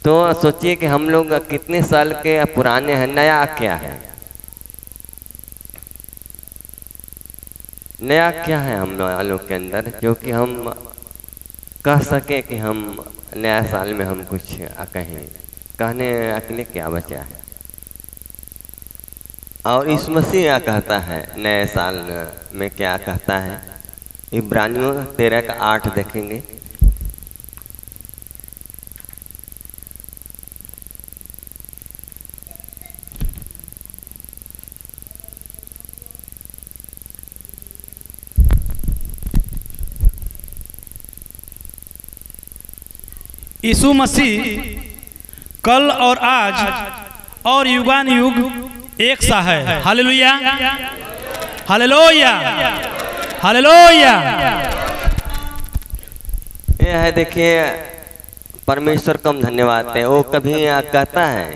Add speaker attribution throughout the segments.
Speaker 1: तो सोचिए कि हम लोग कितने साल के पुराने हैं, नया क्या है, नया क्या है हम लोग के अंदर जो कि हम कह सके कि हम नया साल में हम कुछ कहें, कहने के लिए क्या बचा है। और इस मसीह क्या कहता है नए साल में, क्या कहता है, इब्रानियों 13:8 देखेंगे।
Speaker 2: यीशु मसीह कल और आज और युगान युग एक सा है। Hallelujah, hallelujah, hallelujah.
Speaker 1: यह है, देखिए परमेश्वर को हम धन्यवाद दें। वो कभी कहता है,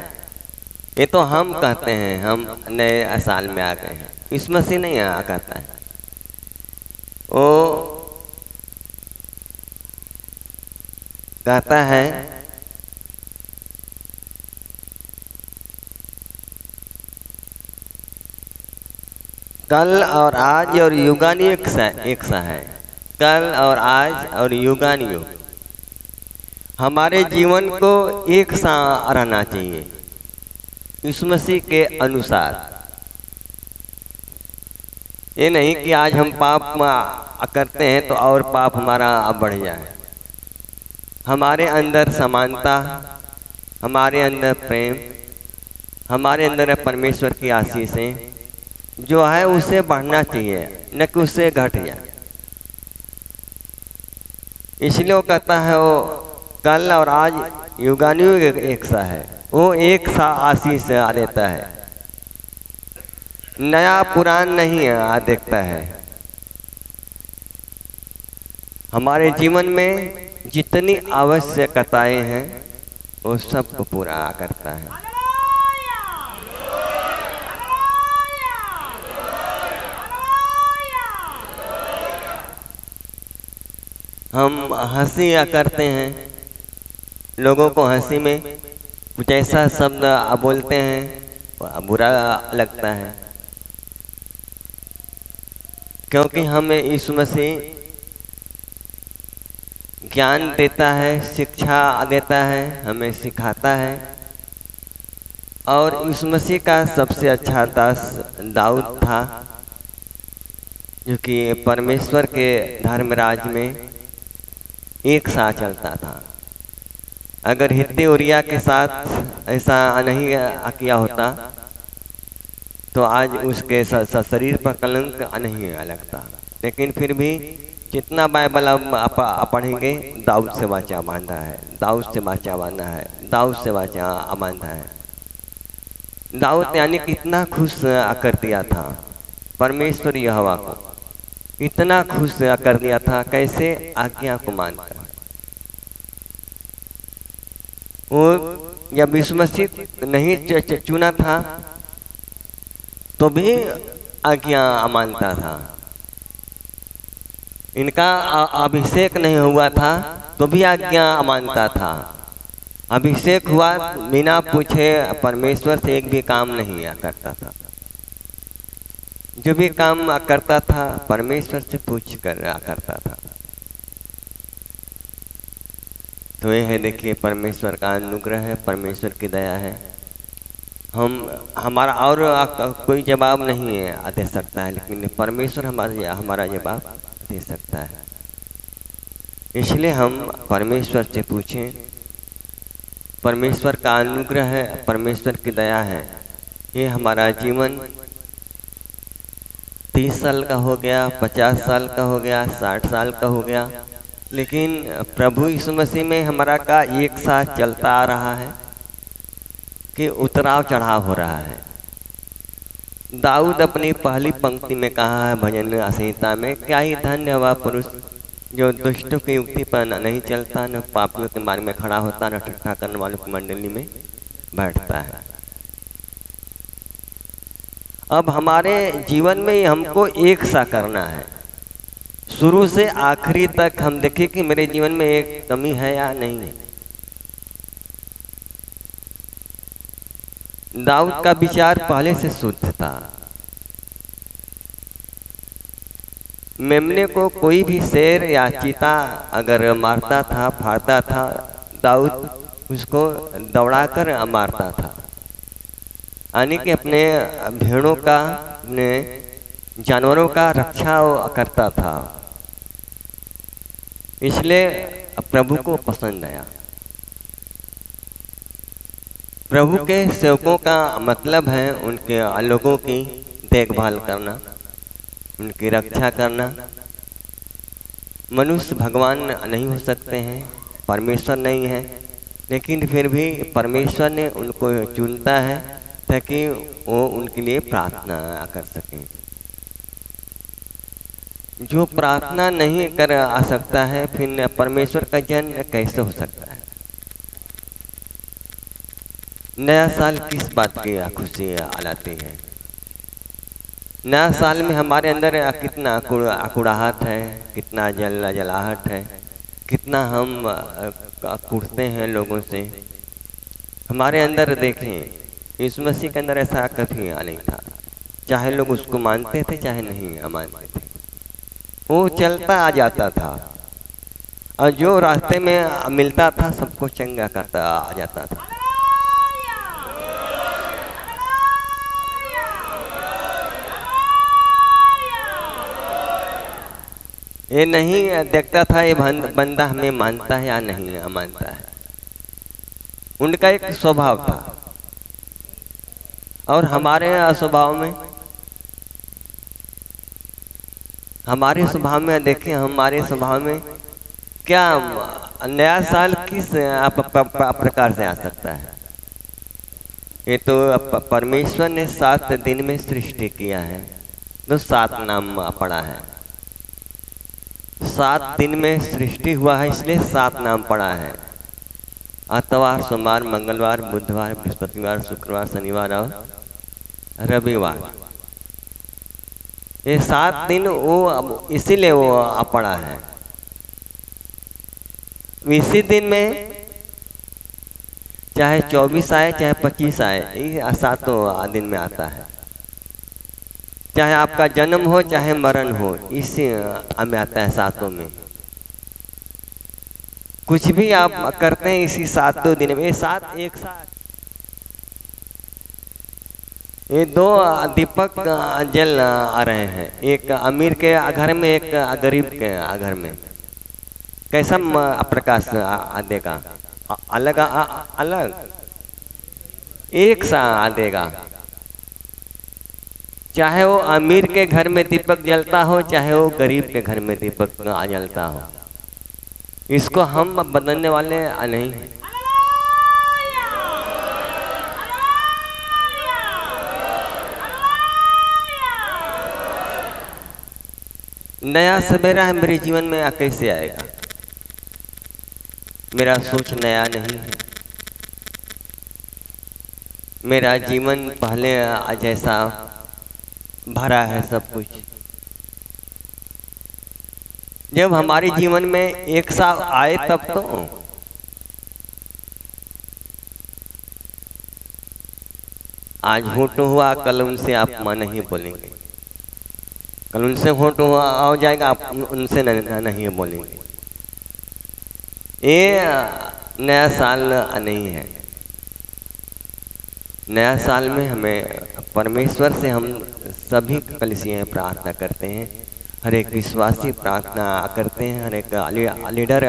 Speaker 1: ये तो हम कहते हैं हम नए साल में आ गए हैं, इस मसीह नहीं कहता है। वो कहता है कल और आज और युगान एक सा है। कल और आज और युगान युग हमारे जीवन को एक सा रहना चाहिए इस मसीह के अनुसार। ये नहीं कि आज हम पाप करते हैं तो और पाप हमारा बढ़ जाए। हमारे अंदर समानता, हमारे अंदर प्रेम, हमारे अंदर परमेश्वर की आशीषें जो है उसे बढ़ना चाहिए, न कि उससे घट जाए। इसलिए वो कहता है वो कल और आज युगानुयुग एक सा है। वो एक सा आशीष देता है, नया पुरान नहीं देखता है। हमारे जीवन में जितनी आवश्यकताएं हैं वो सबको पूरा करता है। हम हंसी करते हैं, लोगों को हंसी में कुछ ऐसा शब्द बोलते हैं बुरा लगता है, क्योंकि हमें यीशु मसीह ज्ञान देता है, शिक्षा देता है, हमें सिखाता है। और इस मसीह का सबसे अच्छा दास दाऊद था, जो कि परमेश्वर के धर्मराज में एक साथ चलता था। अगर हित्ती उरिया के साथ ऐसा नहीं किया होता तो आज उसके शरीर पर कलंक नहीं लगता। लेकिन फिर भी जितना बाइबल आप पढ़ेंगे, दाऊद से वाचा बांधा है, दाऊद से वाचा बांधा है, दाऊद से वाचा बांधा है। दाऊद यानी कितना खुश कर दिया था परमेश्वर यहोवा को, इतना खुश कर दिया था, कैसे आज्ञा को मानकर। वो जब यीशु मसीह नहीं चुना था तो भी आज्ञा मानता था। इनका अभिषेक नहीं हुआ था तो भी आज्ञा मानता था। अभिषेक हुआ बिना पूछे परमेश्वर से एक भी काम नहीं करता था। जो भी काम करता था परमेश्वर से पूछ कर करता था। तो ये है, देखिए परमेश्वर का अनुग्रह है, परमेश्वर की दया है। हमारा और कोई जवाब नहीं है दे सकता है, लेकिन परमेश्वर हमारा जवाब दे सकता है। इसलिए हम परमेश्वर से पूछें। परमेश्वर का अनुग्रह है, परमेश्वर की दया है। ये हमारा जीवन 30 साल का हो गया, 50 साल का हो गया, 60 साल का हो गया, लेकिन प्रभु यीशु मसीह में हमारा का एक साथ चलता आ रहा है कि उतराव चढ़ाव हो रहा है। दाऊद अपनी पहली पंक्ति में कहा है भजन संहिता में, क्या ही धन्य हुआ पुरुष जो दुष्टों की युक्ति पर नहीं चलता, न पापियों के मार्ग में खड़ा होता, न ठट्ठा करने वालों की मंडली में बैठता है। अब हमारे जीवन में हमको एक सा करना है, शुरू से आखिरी तक हम देखें कि मेरे जीवन में एक कमी है या नहीं है। दाऊद का विचार पहले से शुद्ध था। मेमने को कोई भी शेर या चीता अगर मारता था, फाड़ता था, दाऊद उसको दौड़ाकर मारता था, यानी कि अपने भेड़ों का, अपने जानवरों का रक्षा करता था। इसलिए प्रभु को पसंद आया। प्रभु के सेवकों का मतलब है उनके लोगों की देखभाल करना, उनकी रक्षा करना। मनुष्य भगवान नहीं हो सकते हैं, परमेश्वर नहीं है, लेकिन फिर भी परमेश्वर ने उनको चुनता है ताकि वो उनके लिए प्रार्थना कर सकें। जो प्रार्थना नहीं कर आ सकता है, फिर परमेश्वर का जन्म कैसे हो सकता है? नया साल किस बात की खुशी लाती है? नया साल में हमारे अंदर कितना अकुड़ाहट है, कितना जलाहट है, कितना हम कुड़ते हैं लोगों से। हमारे अंदर देखें, यीशु मसीह के अंदर ऐसा कभी नहीं था, चाहे लोग उसको मानते थे चाहे नहीं मानते थे, वो चलता आ जाता था और जो रास्ते में मिलता था सबको चंगा करता आ जाता था। ये नहीं देखता था ये बंदा हमें मानता है या नहीं मानता है। उनका एक स्वभाव था। और हमारे स्वभाव में, हमारे स्वभाव में देखें, हमारे स्वभाव में क्या नया साल किस प्रकार से आ सकता है? ये तो परमेश्वर ने 7 दिन में सृष्टि किया है, तो 7 नाम पड़ा है। 7 दिन में सृष्टि हुआ है, इसलिए 7 नाम पड़ा है। आतवार, सोमवार, मंगलवार, बुधवार, बृहस्पतिवार, शुक्रवार, शनिवार और रविवार, ये 7 दिन वो इसीलिए वो पड़ा है। इसी दिन में चाहे 24 आए चाहे 25 आए, ये 7 दिन में आता है। चाहे आपका जन्म हो चाहे मरण हो, इसी में आता है 7 में। कुछ भी आप करते हैं इसी 7 दिन में। ये 7 एक साथ, ये 2 दीपक जल आ रहे हैं, एक अमीर के घर में, एक गरीब के घर में। कैसा प्रकाश देगा? अलग अलग एक सा देगा। चाहे वो अमीर के घर में दीपक जलता हो, चाहे वो गरीब के घर में दीपक जलता हो, इसको हम बदलने वाले नहीं हैं। नया सवेरा है मेरे जीवन में कैसे आएगा? मेरा सोच नया नहीं है, मेरा जीवन पहले जैसा भरा है सब कुछ। जब हमारे जीवन में एक साल आए तब तो आज होट हुआ, कल उनसे आप नहीं बोलेंगे, कल उनसे होट हुआ हो जाएगा, आप उनसे नहीं बोलेंगे। ये नया साल नहीं है। नया साल में हमें परमेश्वर से हम सभी कलीसियाँ प्रार्थना करते हैं, हर एक विश्वासी प्रार्थना करते हैं, हर एक लीडर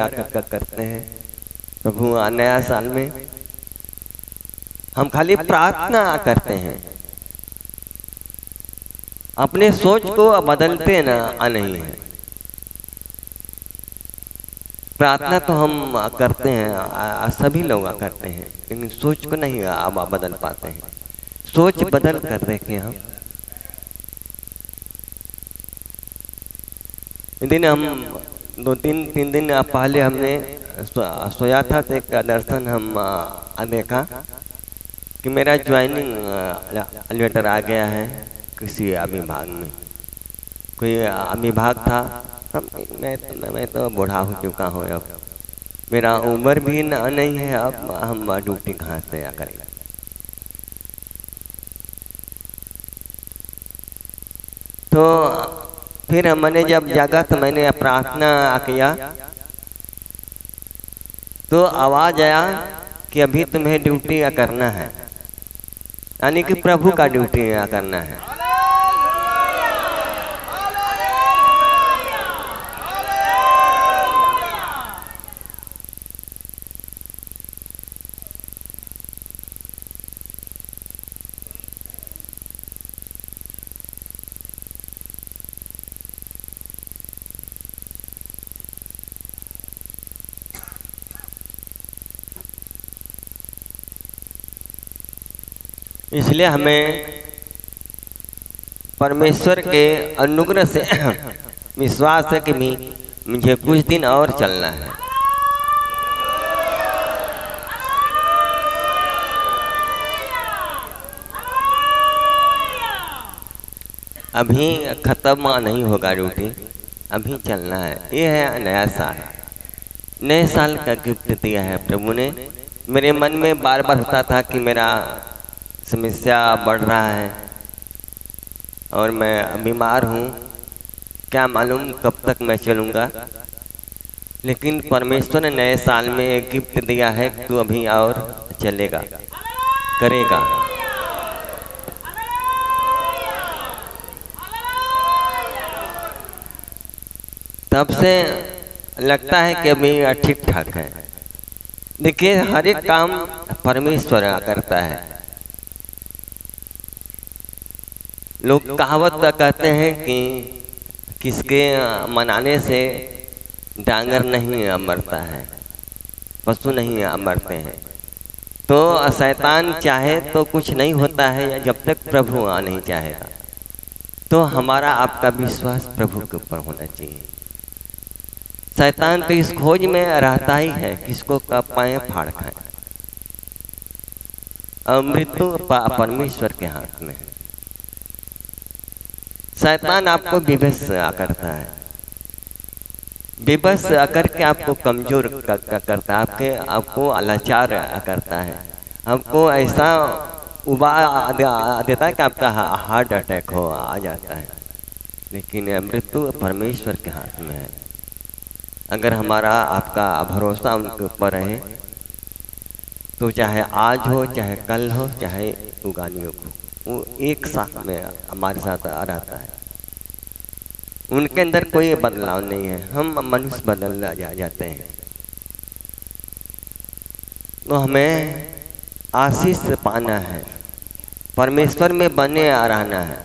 Speaker 1: करते हैं। प्रभु नया साल में हम खाली प्रार्थना करते हैं, अपने सोच को बदलते नहीं है। प्रार्थना तो हम करते हैं, सभी लोग करते हैं, लेकिन सोच को नहीं अब बदल पाते हैं। सोच बदल कर देखें हम। दिन हम 2-3 दिन पहले हमने सोया था, तो एक दर्शन हम देखा कि मेरा ज्वाइनिंग लेटर आ गया है किसी विभाग में। कोई विभाग था, मैं तो बूढ़ा हो चुका हूँ, अब मेरा उम्र भी नहीं है, अब हम ड्यूटी कहाँ से करेंगे। तो फिर मैंने जब जागा तो मैंने प्रार्थना किया तो आवाज आया कि अभी तुम्हें ड्यूटी करना है, यानी कि प्रभु का ड्यूटी करना है। इसलिए हमें परमेश्वर के अनुग्रह से विश्वास है कि मुझे कुछ दिन और चलना है। अभी खत्म नहीं होगा ड्यूटी, अभी चलना है। ये है नया साल, नए साल का गिफ्ट दिया है प्रभु ने। मेरे मन में बार बार होता था कि मेरा समस्या बढ़ रहा है और मैं बीमार हूँ, क्या मालूम कब तक मैं चलूँगा। लेकिन परमेश्वर ने नए साल में एक गिफ्ट दिया है, तू अभी और चलेगा, करेगा। तब से लगता है कि अभी ठीक ठाक है। देखिए, हर एक काम परमेश्वर करता है। लोग कहावत कहते हैं कि किसके मनाने से डांगर नहीं मरता है, पशु नहीं मरते हैं। तो शैतान चाहे तो कुछ नहीं होता है जब तक प्रभु नहीं चाहेगा। तो हमारा आपका विश्वास प्रभु के ऊपर होना चाहिए। शैतान तो इस खोज में रहता ही है किसको कब पाए फाड़ खाए। मृत्यु परमेश्वर के हाथ में है। शैतान आपको विवश करता है, विवश करके आपको कमजोर करता है, आपको लाचार करता है, आपको ऐसा उबा देता है कि आपका हार्ट अटैक हो आ जाता है। लेकिन मृत्यु परमेश्वर के हाथ में है। अगर हमारा आपका भरोसा उनके ऊपर है तो चाहे आज हो, चाहे कल हो, चाहे उगानी हो, वो एक साथ में हमारे साथ रहता है। उनके अंदर कोई बदलाव नहीं है। हम मनुष्य बदल जाते हैं। तो हमें आशीष पाना है, परमेश्वर में बने रहना है।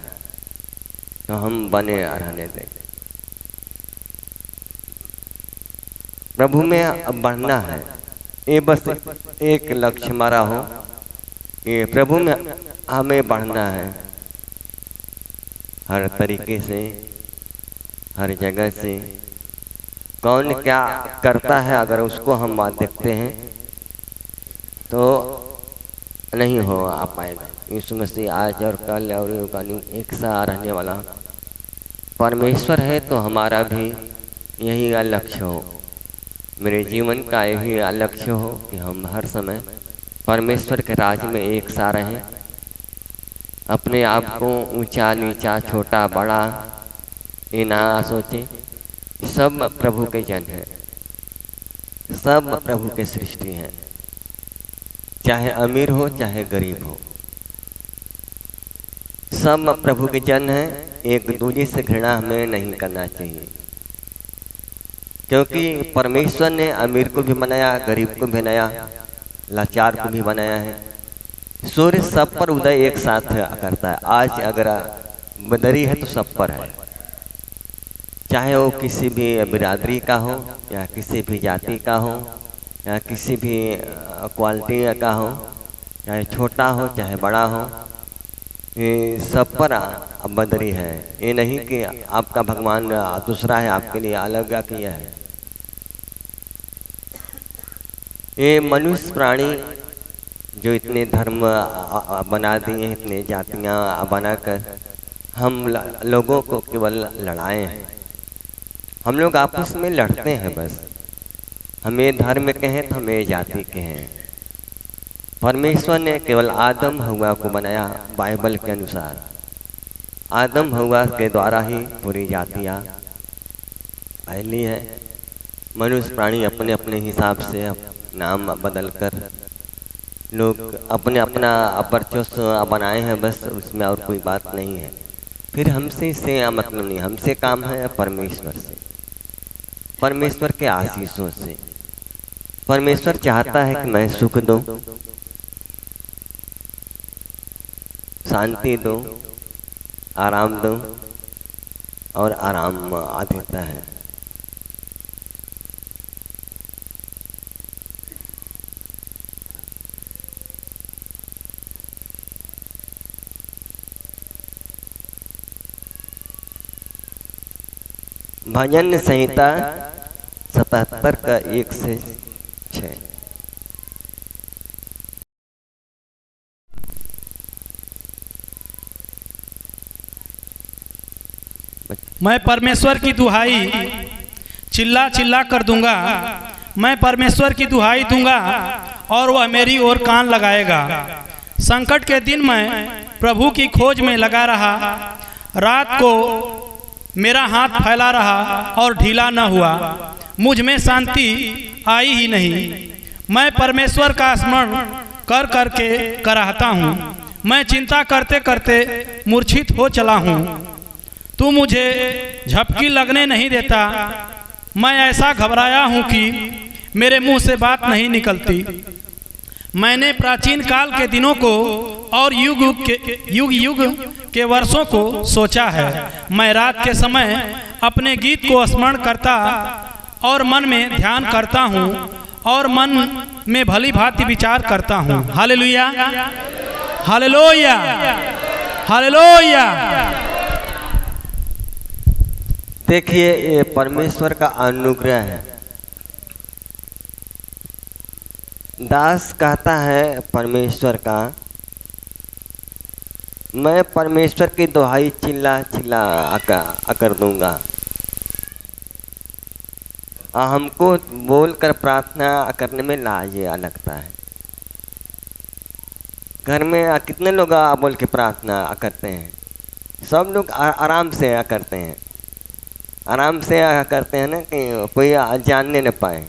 Speaker 1: तो हम बने रहने दें, प्रभु में बढ़ना है। ये बस एक लक्ष्य हमारा हो कि प्रभु में हमें बढ़ना है, हर तरीके से, हर जगह से। कौन क्या करता है अगर उसको हम देखते हैं तो नहीं हो आ पाएगा। यीशु मसीह आज और कल और युगानी एक साथ रहने वाला परमेश्वर है। तो हमारा भी यही लक्ष्य हो, मेरे जीवन का यही लक्ष्य हो कि हम हर समय परमेश्वर के राज में एक सा रहें। अपने आप को ऊंचा नीचा, छोटा बड़ा ये ना सोचे। सब प्रभु के जन हैं, सब प्रभु के सृष्टि हैं, चाहे अमीर हो चाहे गरीब हो, सब प्रभु के जन हैं। एक दूसरे से घृणा हमें नहीं करना चाहिए, क्योंकि परमेश्वर ने अमीर को भी बनाया, गरीब को भी बनाया, लाचार को भी बनाया है। सूर्य सब पर उदय एक साथ करता है। आज अगर बदरी है तो सब पर है, चाहे वो किसी भी बिरादरी का हो या किसी भी जाति का हो या किसी भी क्वालिटी का हो, चाहे छोटा हो चाहे बड़ा हो, ये सब पर बदरी है। ये नहीं कि आपका भगवान दूसरा है, आपके लिए अलग किया है। ये मनुष्य प्राणी जो इतने धर्म बना दिए हैं, इतने जातियां बनाकर हम लोगों को केवल लड़ाए हैं। हम लोग आपस में लड़ते हैं बस। हमें धर्म के हैं तो हमें जाति के हैं। परमेश्वर ने केवल आदम हवा को बनाया बाइबल के अनुसार। आदम हवा के द्वारा ही पूरी जातियाँ फैली है। मनुष्य प्राणी अपने अपने हिसाब से नाम बदलकर लोग अपने अपना वर्चस्व बनाए हैं, बस उसमें और कोई बात नहीं है। फिर हमसे से मतलब नहीं, हमसे काम है परमेश्वर से, परमेश्वर के आशीषों से। परमेश्वर चाहता है कि मैं सुख दूं, शांति दूं, आराम दूं, और आराम आ देता है। भजन संहिता 77 का 1 से 6।
Speaker 2: मैं परमेश्वर की दुहाई चिल्ला चिल्ला कर दूंगा, मैं परमेश्वर की दुहाई दूंगा और वह मेरी ओर कान लगाएगा। संकट के दिन मैं प्रभु की खोज में लगा रहा, रात को मेरा हाथ फैला रहा और ढीला न हुआ, मुझ में शांति आई ही नहीं। मैं परमेश्वर का स्मरण कर करके कराहता हूँ, मैं चिंता करते करते मूर्छित हो चला हूँ। तू मुझे झपकी लगने नहीं देता, मैं ऐसा घबराया हूँ कि मेरे मुंह से बात नहीं निकलती। मैंने प्राचीन काल के दिनों को और युग के वर्षों को सोचा है। मैं रात के समय अपने गीत को स्मरण करता और मन में ध्यान करता हूँ और मन में भली भांति विचार करता हूँ। Hallelujah, hallelujah, hallelujah.
Speaker 1: देखिए, ये परमेश्वर का अनुग्रह है। दास कहता है परमेश्वर का, मैं परमेश्वर की दुहाई चिल्ला चिल्ला कर दूंगा। हमको बोलकर प्रार्थना करने में लाज लगता है। घर में कितने लोग बोल के प्रार्थना करते हैं? सब लोग आराम से करते हैं, आराम से करते हैं ना, कि कोई जानने न पाए।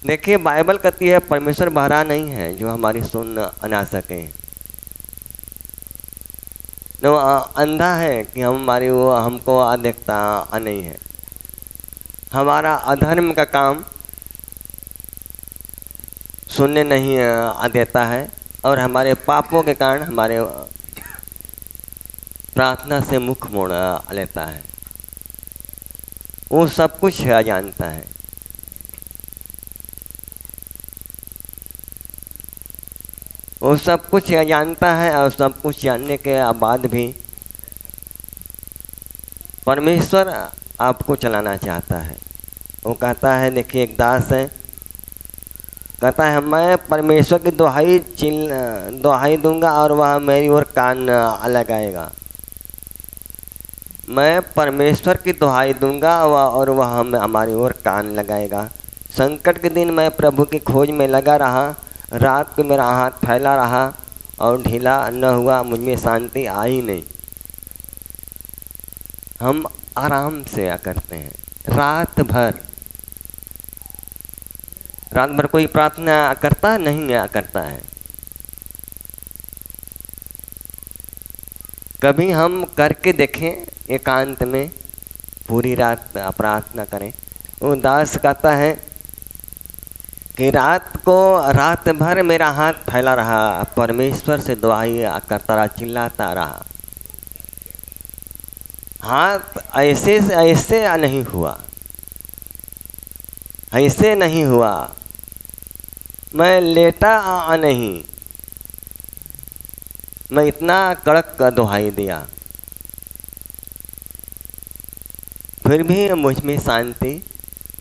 Speaker 1: देखिए, बाइबल कहती है परमेश्वर बहरा नहीं है जो हमारी सुन ना सके, न अंधा है कि हमारी वो हमको देखता नहीं है। हमारा अधर्म का काम सुनने नहीं देता है, और हमारे पापों के कारण हमारे प्रार्थना से मुख मोड़ लेता है। वो सब कुछ जानता है। वो सब कुछ जानता है, और सब कुछ जानने के बाद भी परमेश्वर आपको चलाना चाहता है। वो कहता है, देखिए एक दास है, कहता है मैं परमेश्वर की दुहाई दूंगा और वह मेरी ओर कान लगाएगा। मैं परमेश्वर की दुहाई दूंगा और वह हमारी ओर कान लगाएगा। संकट के दिन मैं प्रभु की खोज में लगा रहा, रात को मेरा हाथ फैला रहा और ढीला न हुआ, मुझमें शांति आई नहीं। हम आराम से करते हैं रात भर कोई प्रार्थना करता नहीं करता है। कभी हम करके देखें, एकांत में पूरी रात प्रार्थना करें। वो दास कहता है कि रात भर मेरा हाथ फैला रहा, परमेश्वर से दुआई करता रहा, चिल्लाता रहा। हाथ ऐसे नहीं हुआ, ऐसे नहीं हुआ। मैं लेटा नहीं, मैं इतना कड़क दुहाई दिया, फिर भी मुझ में शांति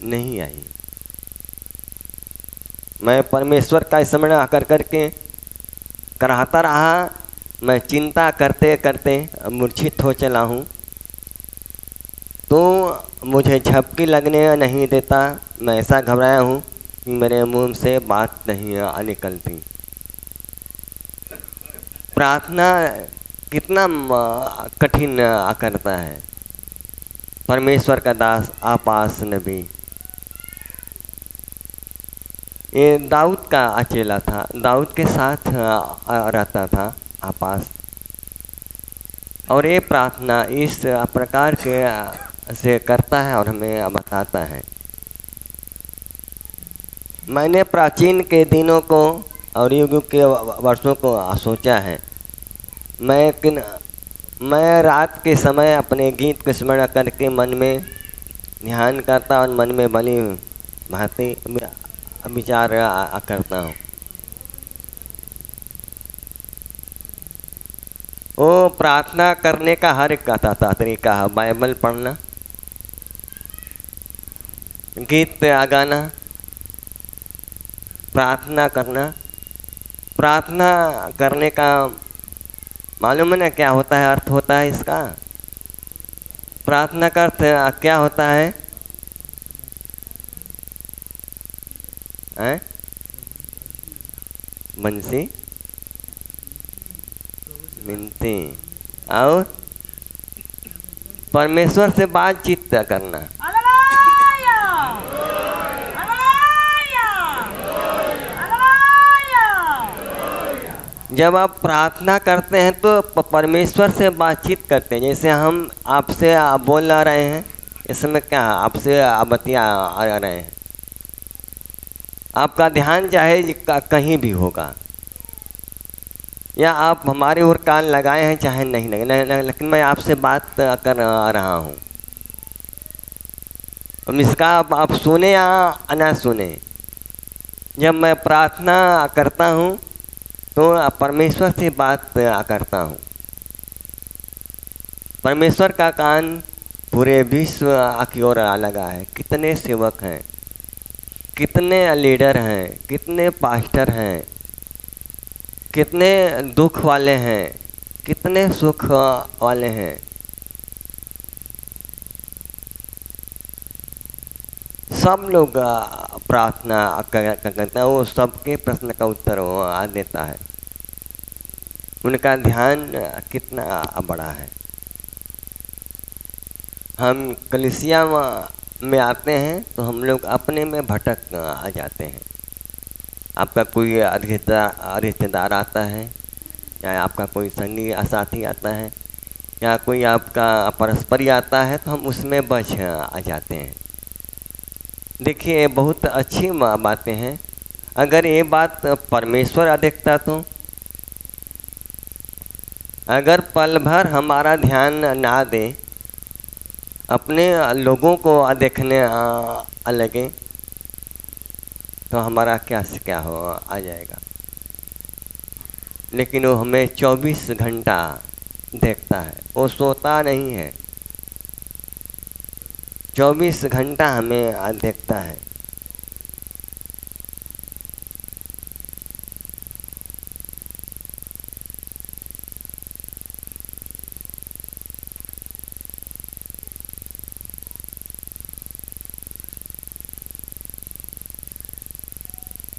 Speaker 1: नहीं आई। मैं परमेश्वर का स्मरण करके कराहता रहा। मैं चिंता करते करते मूर्छित हो चला हूँ, तो मुझे झपकी लगने नहीं देता। मैं ऐसा घबराया हूँ कि मेरे मुंह से बात नहीं निकलती। प्रार्थना कितना कठिन करता है। परमेश्वर का दास आपास नबी, ये दाऊद का अकेला था, दाऊद के साथ रहता था आपास, और ये प्रार्थना इस प्रकार के से करता है और हमें बताता है। मैंने प्राचीन के दिनों को और युग के वर्षों को सोचा है। मैं रात के समय अपने गीत को स्मरण करके मन में ध्यान करता और मन में बनी भांति विचार करता हूँ। वो प्रार्थना करने का हर एक तरीका है। बाइबल पढ़ना, गीत गाना, प्रार्थना करना। प्रार्थना करने का मालूम है ना क्या होता है, अर्थ होता है इसका? प्रार्थना का अर्थ क्या होता है? बंसी, मिनती और परमेश्वर से बातचीत करना। जब आप प्रार्थना करते हैं तो परमेश्वर से बातचीत करते हैं। जैसे हम आपसे बोल रहे हैं, इसमें क्या आपसे बतिया रहे हैं, आपका ध्यान चाहे कहीं भी होगा, या आप हमारे ओर कान लगाए हैं चाहे नहीं लगे, लेकिन मैं आपसे बात कर रहा हूँ। अब इसका आप सुने या ना सुने, जब मैं प्रार्थना करता हूँ तो परमेश्वर से बात करता हूँ। परमेश्वर का कान पूरे विश्व की ओर लगा है। कितने सेवक हैं, कितने लीडर हैं, कितने पास्टर हैं, कितने दुख वाले हैं, कितने सुख वाले हैं। सब लोग प्रार्थना करते हैं, वो सबके प्रश्न का उत्तर वो देता है। उनका ध्यान कितना बड़ा है। हम कलीसिया में आते हैं तो हम लोग अपने में भटक आ जाते हैं। आपका कोई रिश्तेदार आता है, या आपका कोई संगी साथी आता है, या कोई आपका परस्परी आता है, तो हम उसमें बच आ जाते हैं। देखिए, बहुत अच्छी बातें हैं। अगर ये बात परमेश्वर देखता तो, अगर पल भर हमारा ध्यान ना दे, अपने लोगों को देखने लगे, तो हमारा क्या से क्या हो आ जाएगा। लेकिन वो हमें 24 घंटा देखता है, वो सोता नहीं है, 24 घंटा हमें देखता है।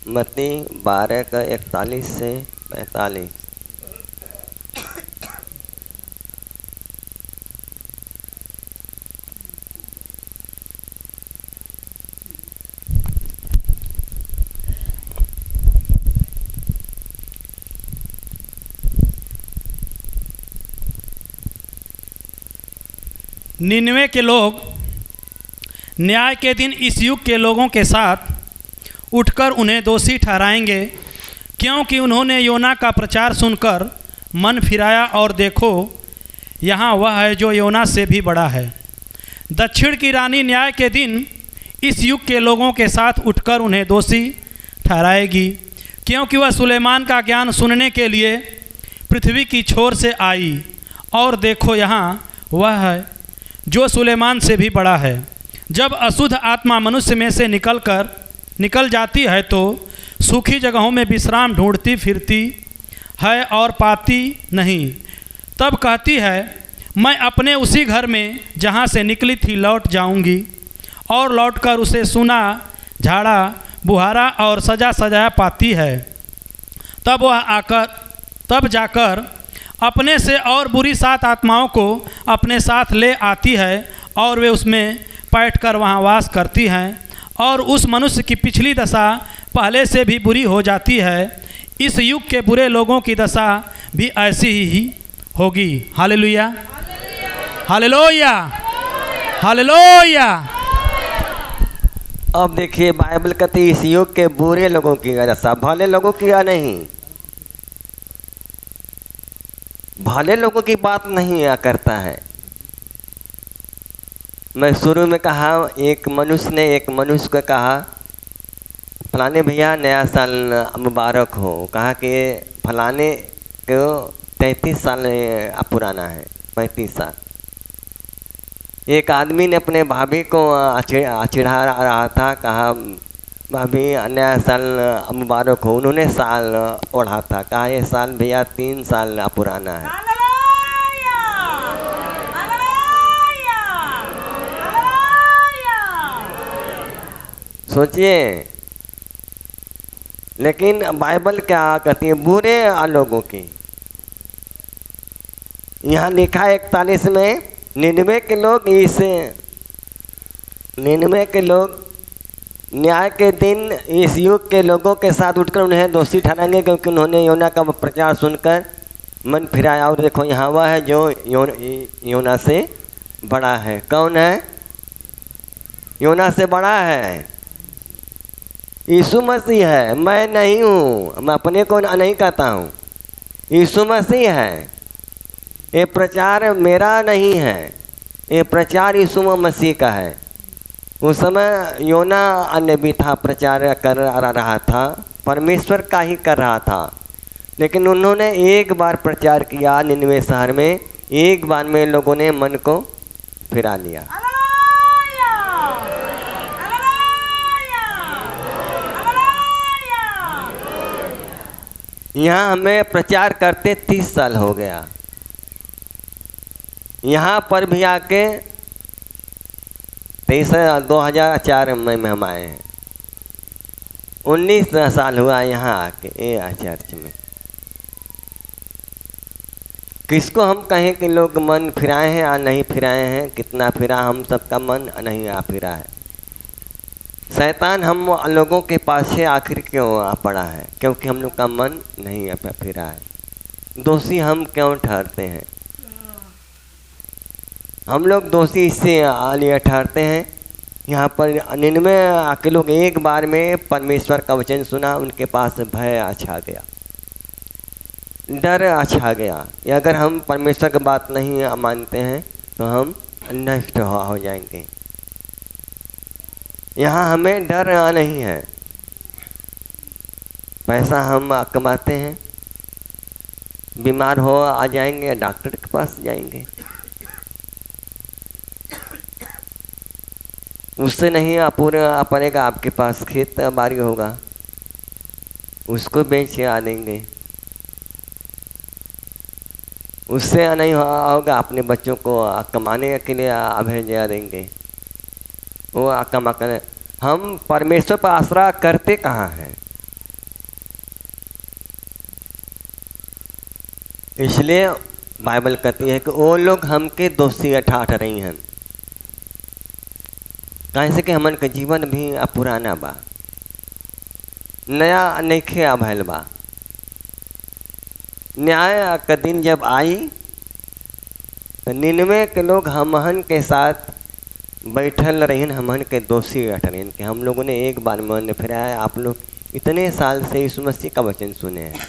Speaker 1: मत्ती 12:41 से 45।
Speaker 2: निन्वे के लोग न्याय के दिन इस युग के लोगों के साथ उठकर उन्हें दोषी ठहराएंगे, क्योंकि उन्होंने योना का प्रचार सुनकर मन फिराया, और देखो यहाँ वह है जो योना से भी बड़ा है। दक्षिण की रानी न्याय के दिन इस युग के लोगों के साथ उठकर उन्हें दोषी ठहराएगी, क्योंकि वह सुलेमान का ज्ञान सुनने के लिए पृथ्वी की छोर से आई, और देखो यहाँ वह है जो सुलेमान से भी बड़ा है। जब अशुद्ध आत्मा मनुष्य में से निकल जाती है तो सूखी जगहों में विश्राम ढूंढती फिरती है और पाती नहीं। तब कहती है, मैं अपने उसी घर में जहाँ से निकली थी लौट जाऊँगी, और लौटकर उसे सुना, झाड़ा बुहारा और सजा सजाया पाती है। तब तब जाकर अपने से और बुरी 7 आत्माओं को अपने साथ ले आती है और वे उसमें बैठकर वहाँ वास करती हैं और उस मनुष्य की पिछली दशा पहले से भी बुरी हो जाती है। इस युग के बुरे लोगों की दशा भी ऐसी ही होगी। Hallelujah, hallelujah, hallelujah.
Speaker 1: अब देखिए बाइबल कहती है इस युग के बुरे लोगों की दशा, भले लोगों की या नहीं, भले लोगों की बात नहीं करता है। मैं शुरू में कहा एक मनुष्य ने एक मनुष्य को कहा फलाने भैया नया साल मुबारक हो। कहा कि फलाने को 33 साल पुराना है, 35 साल। एक आदमी ने अपने भाभी को चिढ़ा रहा था, कहा भाभी नया साल मुबारक हो। उन्होंने साल ओढ़ा था, कहा ये साल भैया 3 साल पुराना है। सोचिए, लेकिन बाइबल क्या कहती है बुरे लोगों की। यहाँ लिखा है 41 में 99 के लोग इसे 99 के लोग न्याय के दिन इस युग के लोगों के साथ उठकर उन्हें दोषी ठहराएंगे, क्योंकि उन्होंने योना का प्रचार सुनकर मन फिराया। और देखो यहाँ वह है जो योना से बड़ा है। कौन है? योना से बड़ा है, यीशु मसीह है। मैं नहीं हूँ, मैं अपने को नहीं कहता हूँ, यीशु मसीह है। ये प्रचार मेरा नहीं है, ये प्रचार यीशु मसीह का है। उस समय योना अन्य भी था, प्रचार कर रहा था, परमेश्वर का ही कर रहा था। लेकिन उन्होंने एक बार प्रचार किया निनवे शहर में, एक बार में लोगों ने मन को फिरा लिया। यहाँ हमें प्रचार करते 30 साल हो गया। यहाँ पर भी आके 2004 में हम आए हैं। 19 साल हुआ यहाँ आके ये चर्च में। किसको हम कहें कि लोग मन फिराए हैं या नहीं फिराए हैं? कितना फिरा हम सबका मन नहीं आ फिरा है। शैतान हम लोगों के पास से आखिर क्यों पड़ा है? क्योंकि हम लोग का मन नहीं फिरा है। दोषी हम क्यों ठहरते हैं? हम लोग दोषी इससे लिए ठहरते हैं। यहाँ पर 99 के लोग एक बार में परमेश्वर का वचन सुना, उनके पास भय अच्छा गया, डर अच्छा गया। अगर हम परमेश्वर की बात नहीं मानते हैं तो हम नष्ट हो जाएंगे। यहाँ हमें डर नहीं है। पैसा हम कमाते हैं, बीमार हो आ जाएंगे, डॉक्टर के पास जाएंगे, उससे नहीं पूरा पड़ेगा। आपके पास खेत बाड़ी होगा, उसको बेच के आ देंगे, उससे नहीं होगा। अपने बच्चों को कमाने के लिए भेजा देंगे, वो कमा कर। हम परमेश्वर पर आसरा करते कहाँ हैं? इसलिए बाइबल कहती है कि वो लोग हमके दोषी ठाठ रही हैं। कैसे कि हमन के जीवन भी पुराना बा, नया नइखे भइल बा। न्याय का दिन जब आई तो 99 के लोग हमहन के साथ बैठल रहीन, हमहन के दोषी ठहरीन कि हम लोगों ने एक बार मन फिराया। आप लोग इतने साल से यीशु मसीह का वचन सुने हैं,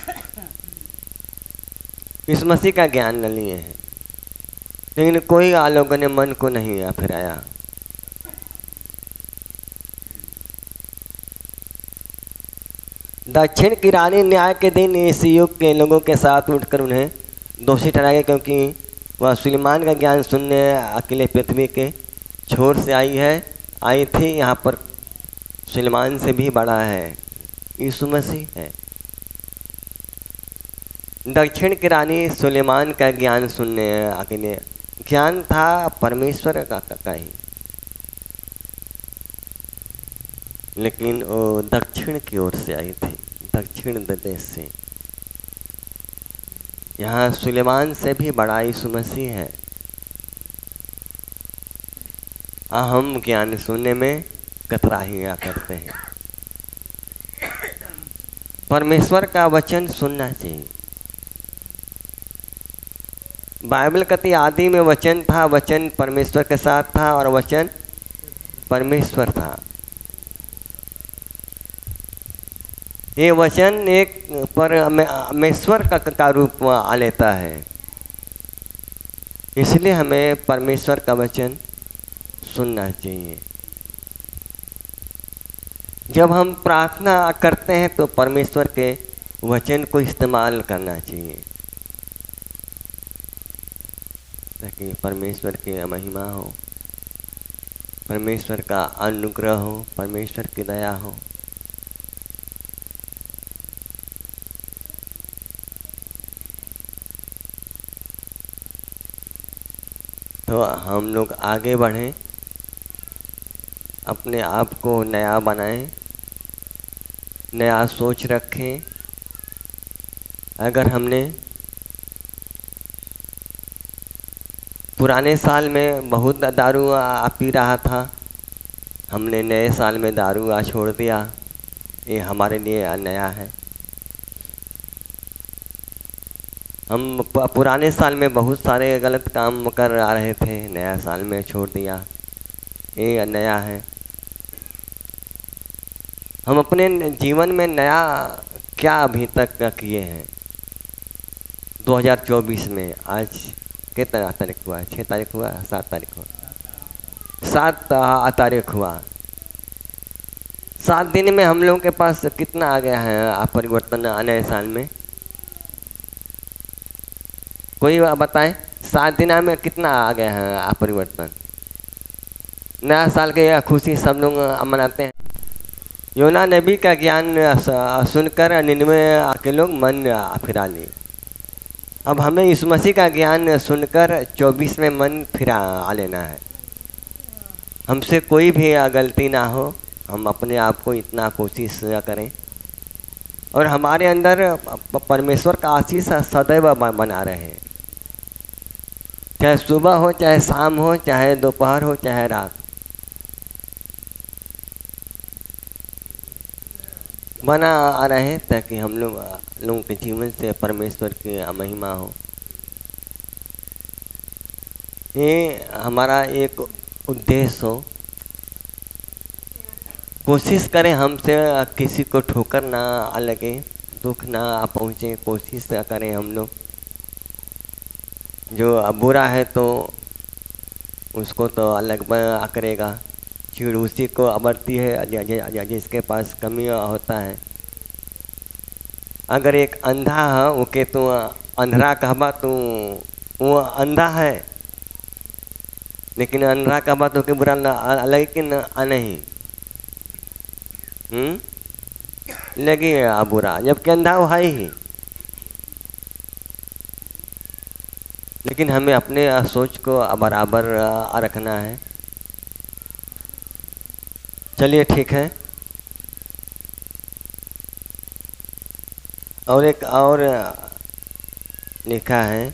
Speaker 1: यीशु मसीह का ज्ञान न लिए हैं, लेकिन कोई आप लोगों ने मन को नहीं फिराया। दक्षिण की रानी न्याय के दिन इस युग के लोगों के साथ उठकर उन्हें दोषी ठहराया, क्योंकि वह सुलेमान का ज्ञान सुनने अकेले पृथ्वी के छोर से आई थी। यहाँ पर सुलेमान से भी बड़ा है, यीशु मसीह है। दक्षिण की रानी सुलेमान का ज्ञान सुनने अकेले, ज्ञान था परमेश्वर का ही, लेकिन वो दक्षिण की ओर से आई थी, दक्षिण देश से। यहाँ सुलेमान से भी बड़ा यीशु मसीह है। हम ज्ञान सुनने में कतराहियाँ करते हैं। परमेश्वर का वचन सुनना चाहिए। बाइबल कहती आदि में वचन था, वचन परमेश्वर के साथ था और वचन परमेश्वर था। ये वचन एक परमेश्वर का रूप आ लेता है, इसलिए हमें परमेश्वर का वचन सुनना चाहिए। जब हम प्रार्थना करते हैं तो परमेश्वर के वचन को इस्तेमाल करना चाहिए ताकि परमेश्वर की महिमा हो, परमेश्वर का अनुग्रह हो, परमेश्वर की दया हो। तो हम लोग आगे बढ़ें, अपने आप को नया बनाएं, नया सोच रखें। अगर हमने पुराने साल में बहुत दारू पी रहा था, हमने नए साल में दारू छोड़ दिया, ये हमारे लिए नया है। हम पुराने साल में बहुत सारे गलत काम कर आ रहे थे, नया साल में छोड़ दिया, ये नया है। हम अपने जीवन में नया क्या अभी तक किए हैं 2024 में? आज कितना तारीख हुआ? 6 तारीख हुआ, 7 तारीख हुआ, 7 तारीख हुआ। 7 दिन में हम लोगों के पास कितना आ गया है परिवर्तन नए साल में? कोई बताएं, 7 दिन में कितना आ गया है परिवर्तन? नया साल के खुशी सब लोग मनाते हैं। योना नबी का ज्ञान सुनकर 99 के लोग मन फिरा लिए। अब हमें यीशु मसीह का ज्ञान सुनकर 24 में मन फिरा लेना है। हमसे कोई भी गलती ना हो, हम अपने आप को इतना कोशिश करें और हमारे अंदर परमेश्वर का आशीष सदैव बना रहे, चाहे सुबह हो, चाहे शाम हो, चाहे दोपहर हो, चाहे रात, बना आ रहे ताकि हम लोगों के जीवन से परमेश्वर की महिमा हो। ये हमारा एक उद्देश्य हो। कोशिश करें हमसे किसी को ठोकर ना लगे, दुख ना पहुँचे। कोशिश करें हम लोग, जो बुरा है तो उसको तो अलग करेगा, चिड़ उसी को अबरती है जिसके पास कमी होता है। अगर एक अंधा है ओके तो अंधरा कहबा तो वो अंधा है, लेकिन अंधरा कहबा तो के बुरा लेकिन नहीं लगी बुरा, जबकि अंधा वो है ही। लेकिन हमें अपने सोच को बराबर रखना है। चलिए ठीक है। और एक और लिखा है,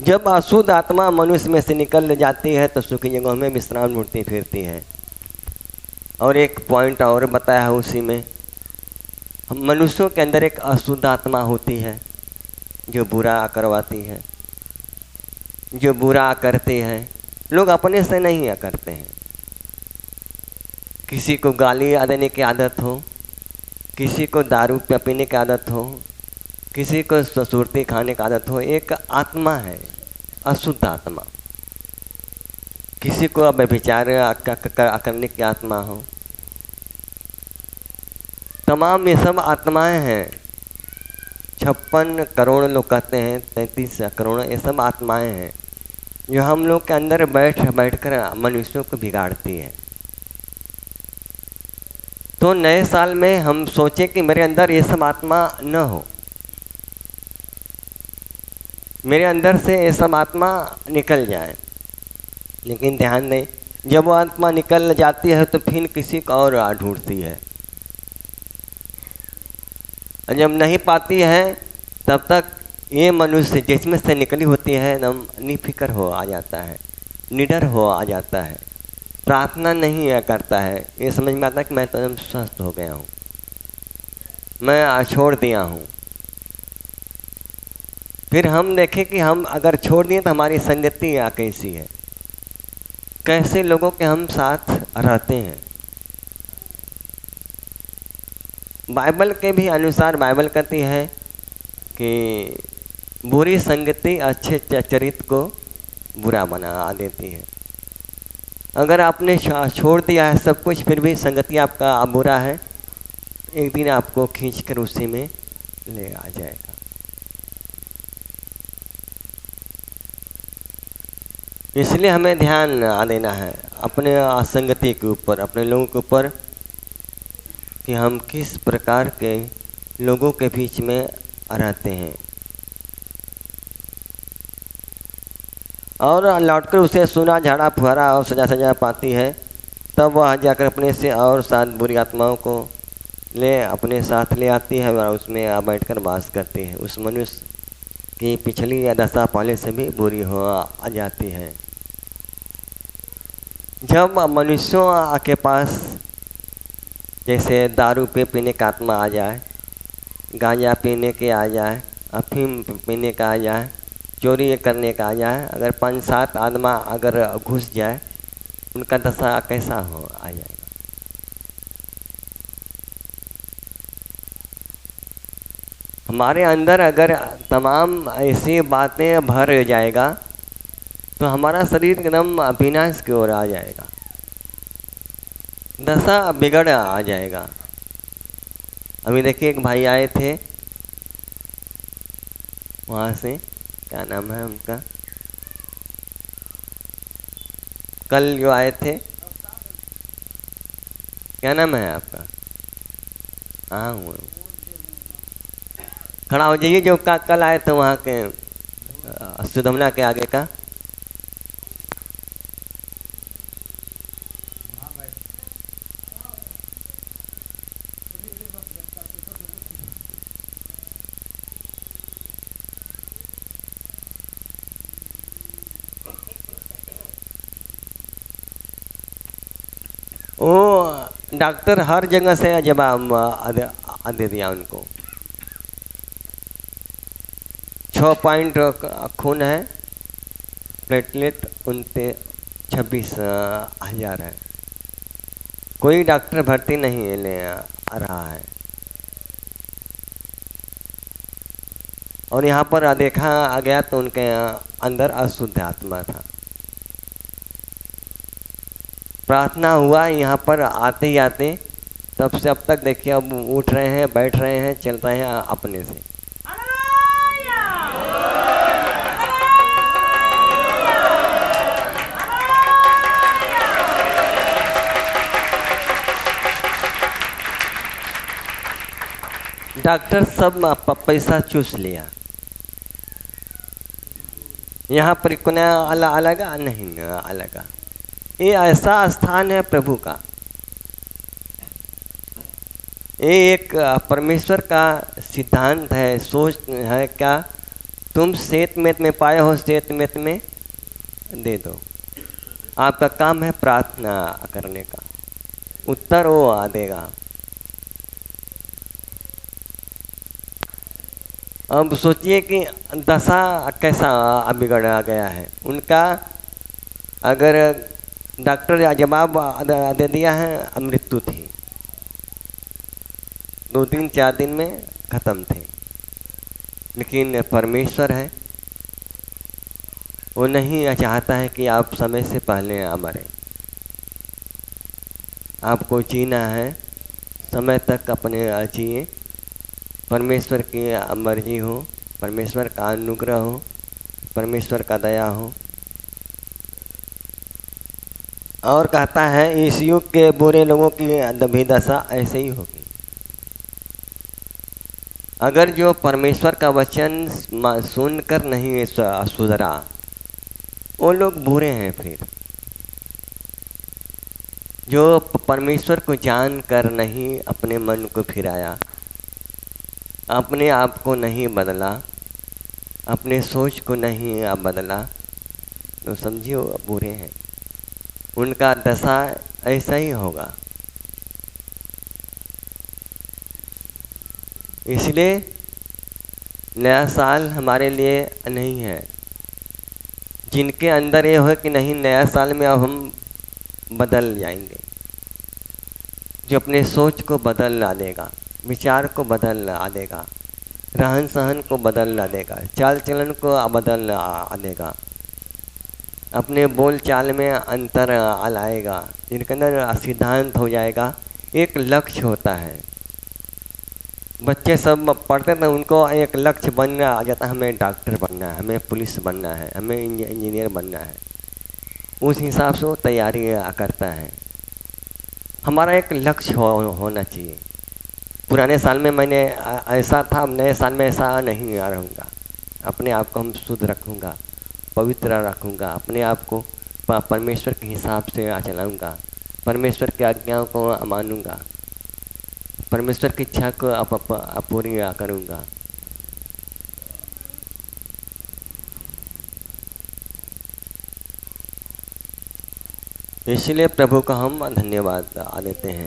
Speaker 1: जब अशुद्ध आत्मा मनुष्य में से निकल जाती है तो सुखी जगहों में विश्राम ढूंढती फिरती है। और एक पॉइंट और बताया है उसी में, मनुष्यों के अंदर एक अशुद्ध आत्मा होती है जो बुरा करवाती है, जो बुरा करते हैं। लोग अपने से नहीं करते हैं। किसी को गाली देने की आदत हो, किसी को दारू पीने की आदत हो, किसी को सुरती खाने की आदत हो, एक आत्मा है अशुद्ध आत्मा। किसी को व्यभिचार करने की आत्मा हो। तमाम ये सब आत्माएं हैं। 56 करोड़ लोग कहते हैं, 33 करोड़, ये सब आत्माएं हैं जो हम लोग के अंदर बैठ कर मनुष्यों को बिगाड़ती है। तो नए साल में हम सोचें कि मेरे अंदर ये सब आत्मा न हो, मेरे अंदर से ये सब आत्मा निकल जाए। लेकिन ध्यान दें, जब वो आत्मा निकल जाती है तो फिर किसी को और ढूंढती है। जब नहीं पाती है तब तक ये मनुष्य जिसमें से निकली होती है एकदम निफिक्र हो आ जाता है, निडर हो आ जाता है, प्रार्थना नहीं करता है। ये समझ में आता है कि मैं तो एकदम स्वस्थ हो गया हूँ, मैं छोड़ दिया हूँ। फिर हम देखें कि हम अगर छोड़ दिए तो हमारी संगति कैसी है, कैसे लोगों के हम साथ रहते हैं। बाइबल के भी अनुसार बाइबल कहती है कि बुरी संगति अच्छे चरित्र को बुरा बना देती है। अगर आपने छोड़ दिया है सब कुछ, फिर भी संगति आपका बुरा है, एक दिन आपको खींचकर उसी में ले आ जाएगा। इसलिए हमें ध्यान देना है अपने संगति के ऊपर, अपने लोगों के ऊपर, कि हम किस प्रकार के लोगों के बीच में रहते हैं। और लौटकर उसे सुना झाड़ा फुहारा और सजा सजा पाती है, तब वह जाकर अपने से और 7 बुरी आत्माओं को अपने साथ ले आती है और उसमें बैठकर वास करती है। उस मनुष्य की पिछली या दशा पहले से भी बुरी हो आ जाती है। जब मनुष्यों के पास जैसे दारू पीने का आत्मा आ जाए, गांजा पीने के आ जाए, अफीम पीने का आ जाए, चोरी करने का आ जाए, अगर 5-7 आदमा अगर घुस जाए, उनका दशा कैसा हो आ जाएगा। हमारे अंदर अगर तमाम ऐसी बातें भर जाएगा तो हमारा शरीर एकदम विनाश की ओर आ जाएगा, दशा बिगड़ आ जाएगा। अभी देखिए एक भाई आए थे वहाँ से, क्या नाम है उनका, कल जो आए थे, क्या नाम है आपका? हाँ हूँ, खड़ा हो जाइए। जो कल आए थे वहाँ के सुधमना के आगे का, वो डॉक्टर हर जगह से जवाब दे दिया उनको। 6 पॉइंट खून है, प्लेटलेट 26,000 है। कोई डॉक्टर भर्ती नहीं ले रहा है। और यहाँ पर देखा गया तो उनके अंदर अशुद्ध आत्मा था। प्रार्थना हुआ यहाँ पर आते ही आते, तब से अब तक देखिए अब उठ रहे हैं, बैठ रहे हैं, चल रहे हैं अपने से। डॉक्टर सब पैसा चूस लिया। यहाँ पर कोई अलग नहीं अलग। ये ऐसा स्थान है प्रभु का, ये एक परमेश्वर का सिद्धांत है, सोच है। क्या तुम सेत में पाए हो, सेत में दे दो। आपका काम है प्रार्थना करने का, उत्तर वो आ देगा। अब सोचिए कि दशा कैसा बिगड़ गया है उनका। अगर डॉक्टर जवाब दे दिया है, मृत्यु थी, 2-3-4 दिन में खत्म थे। लेकिन परमेश्वर है, वो नहीं चाहता है कि आप समय से पहले मरें। आपको जीना है, समय तक अपने जिए, परमेश्वर की मर्जी हो, परमेश्वर का अनुग्रह हो, परमेश्वर का दया हो। और कहता है इस युग के बुरे लोगों की भी दशा ऐसे ही होगी। अगर जो परमेश्वर का वचन सुनकर नहीं सुधरा, वो लोग बुरे हैं। फिर जो परमेश्वर को जान कर नहीं अपने मन को फिराया, अपने आप को नहीं बदला, अपने सोच को नहीं आप बदला तो समझिए वो बुरे हैं, उनका दशा ऐसा ही होगा। इसलिए नया साल हमारे लिए नहीं है। जिनके अंदर ये हो कि नहीं नया साल में अब हम बदल जाएंगे, जो अपने सोच को बदल ला देगा, विचार को बदल ला देगा, रहन सहन को बदल ला देगा, चाल चलन को बदल ला देगा, अपने बोल चाल में अंतर लाएगा, जिनके अंदर सिद्धांत हो जाएगा। एक लक्ष्य होता है, बच्चे सब पढ़ते थे, उनको एक लक्ष्य बनना आ जाता है, हमें डॉक्टर बनना है, हमें पुलिस बनना है, हमें इंजीनियर बनना है। उस हिसाब से वो तैयारी करता है। हमारा एक लक्ष्य होना चाहिए। पुराने साल में मैंने ऐसा था, नए साल में ऐसा नहीं रहूँगा। अपने आप को हम शुद्ध रखूँगा, पवित्र रखूँगा, अपने आप को परमेश्वर के हिसाब से चलाऊँगा, परमेश्वर की आज्ञाओं को मानूँगा, परमेश्वर की इच्छा को पूरी करूँगा। इसलिए प्रभु का हम धन्यवाद देते हैं।